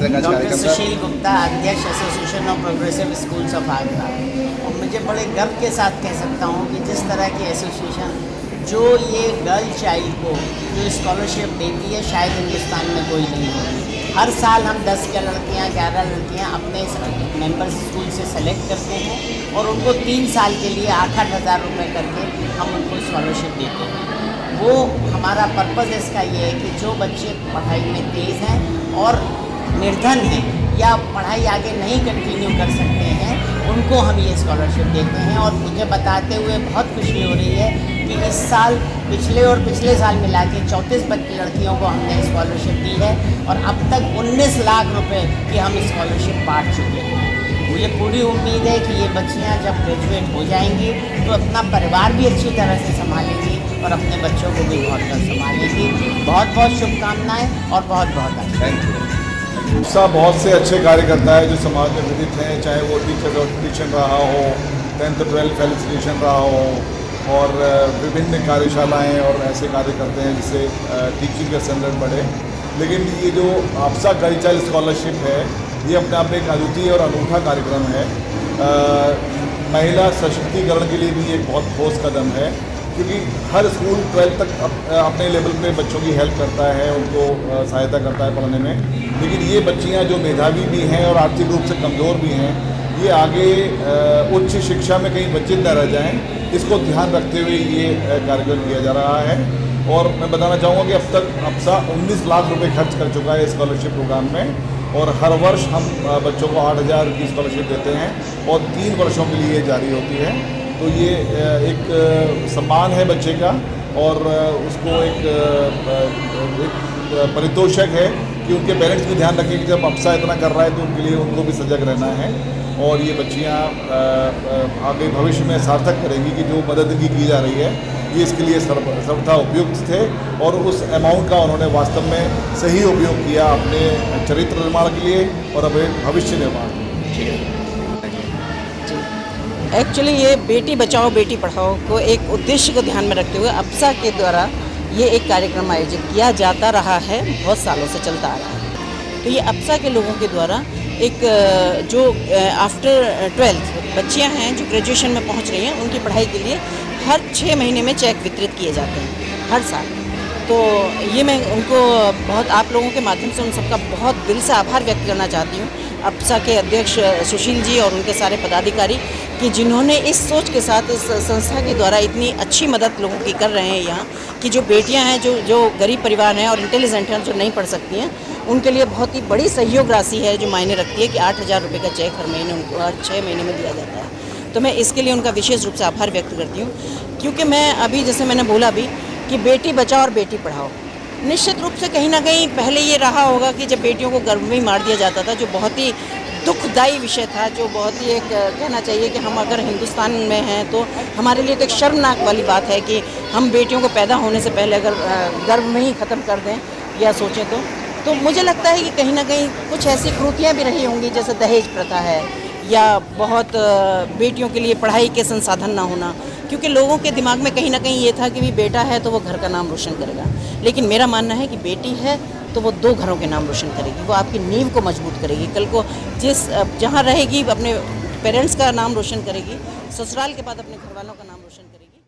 करेंगे आज डॉक्टर कार्यक्रम का। सुशील गुप्ता, अध्यक्ष association of progressive schools of Agra. और मुझे बड़े गर्व के साथ कह सकता हूँ कि जिस तरह की एसोसिएशन जो ये गर्ल चाइल्ड को जो स्कॉलरशिप देती है, शायद हिंदुस्तान में कोई नहीं होगी। हर साल हम 10 लड़कियाँ 11 लड़कियाँ अपने मेंबर स्कूल से सेलेक्ट करते हैं और उनको 3 साल के लिए 8-8 हज़ार रुपये करके हम उनको स्कॉलरशिप देते हैं। वो हमारा पर्पज़ इसका ये है कि जो बच्चे पढ़ाई में तेज़ हैं और निर्धन हैं या पढ़ाई आगे नहीं कंटिन्यू कर सकते हैं, उनको हम ये स्कॉलरशिप देते हैं। और मुझे बताते हुए बहुत खुशी हो रही है कि इस साल पिछले और पिछले साल मिला के 34 लड़कियों को हमने स्कॉलरशिप दी है और अब तक 19 लाख रुपए की हम स्कॉलरशिप बांट चुके हैं। मुझे पूरी उम्मीद है कि ये बच्चियां जब ग्रेजुएट हो जाएंगी तो अपना परिवार भी अच्छी तरह से संभालेंगी और अपने बच्चों को भी बहुत संभालेंगी। बहुत बहुत शुभकामनाएं और बहुत बहुत थैंक यू। उत्साह बहुत से अच्छे कार्य करता है जो समाज में विदित हैं, चाहे वो टीचर ऑडिशन रहा हो, 10th 12th फेलिसिटेशन रहा हो और विभिन्न कार्यशालाएं और ऐसे कार्य करते हैं जिससे टीचिंग का स्टैंडर्ड बढ़े। लेकिन ये जो आपसा गर्ल चाइल्ड स्कॉलरशिप है, ये अपने आप में एक अद्वितीय और अनूठा कार्यक्रम है। महिला सशक्तिकरण के लिए भी एक बहुत ठोस कदम है, क्योंकि हर स्कूल 12th तक अपने लेवल पे बच्चों की हेल्प करता है, उनको सहायता करता है पढ़ने में। लेकिन ये बच्चियां जो मेधावी भी हैं और आर्थिक रूप से कमज़ोर भी हैं, ये आगे उच्च शिक्षा में कहीं वंचित न रह जाएं, इसको ध्यान रखते हुए ये कार्यक्रम किया जा रहा है। और मैं बताना चाहूँगा कि अब तक अप्सा 19 लाख रुपए खर्च कर चुका है स्कॉलरशिप प्रोग्राम में और हर वर्ष हम बच्चों को 8,000 की स्कॉलरशिप देते हैं और 3 वर्षों के लिए जारी होती है। तो ये एक सम्मान है बच्चे का और उसको एक परितोषक है कि उनके पेरेंट्स भी ध्यान रखें कि जब अप्सा इतना कर रहा है तो उनके लिए उनको भी सजग रहना है। और ये बच्चियाँ आगे भविष्य में सार्थक करेंगी कि जो मदद इनकी की जा रही है ये इसके लिए सर्वथा उपयुक्त थे और उस अमाउंट का उन्होंने वास्तव में सही उपयोग किया अपने चरित्र निर्माण के लिए और अपने भविष्य निर्माण के लिए। एक्चुअली ये बेटी बचाओ बेटी पढ़ाओ को एक उद्देश्य को ध्यान में रखते हुए अप्सा के द्वारा ये एक कार्यक्रम आयोजित किया जाता रहा है, बहुत सालों से चलता आ रहा है। तो ये अप्सा के लोगों के द्वारा एक जो आफ्टर 12th बच्चियां हैं जो ग्रेजुएशन में पहुंच रही हैं, उनकी पढ़ाई के लिए हर 6 महीने में चेक वितरित किए जाते हैं हर साल। तो ये मैं उनको बहुत आप लोगों के माध्यम से उन सबका बहुत दिल से आभार व्यक्त करना चाहती हूँ, अप्सा के अध्यक्ष सुशील जी और उनके सारे पदाधिकारी, कि जिन्होंने इस सोच के साथ इस संस्था के द्वारा इतनी अच्छी मदद लोगों की कर रहे हैं यहाँ, कि जो बेटियाँ हैं जो गरीब परिवार हैं और इंटेलिजेंट हैं, जो नहीं पढ़ सकती हैं, उनके लिए बहुत ही बड़ी सहयोग राशि है जो मायने रखती है कि 8,000 रुपये का चेक हर महीने उनको हर 6 महीने में दिया जाता है। तो मैं इसके लिए उनका विशेष रूप से आभार व्यक्त करती हूँ, क्योंकि मैं अभी जैसे मैंने बोला भी कि बेटी बचाओ और बेटी पढ़ाओ, निश्चित रूप से कहीं ना कहीं पहले ये रहा होगा कि जब बेटियों को गर्भ में ही मार दिया जाता था, जो बहुत ही दुखदायी विषय था, जो बहुत ही एक कहना चाहिए कि हम अगर हिंदुस्तान में हैं तो हमारे लिए तो एक शर्मनाक वाली बात है कि हम बेटियों को पैदा होने से पहले अगर गर्भ में ही ख़त्म कर दें या सोचें तो मुझे लगता है कि कहीं ना कहीं कुछ ऐसी कृतियाँ भी रही होंगी, जैसे दहेज प्रथा है या बहुत बेटियों के लिए पढ़ाई के संसाधन ना होना, क्योंकि लोगों के दिमाग में कहीं ना कहीं ये था कि भी बेटा है तो वो घर का नाम रोशन करेगा। लेकिन मेरा मानना है कि बेटी है तो वो 2 घरों के नाम रोशन करेगी, वो आपकी नींव को मजबूत करेगी, कल को जहाँ रहेगी अपने पेरेंट्स का नाम रोशन करेगी, ससुराल के बाद अपने घर वालों का नाम रोशन करेगी।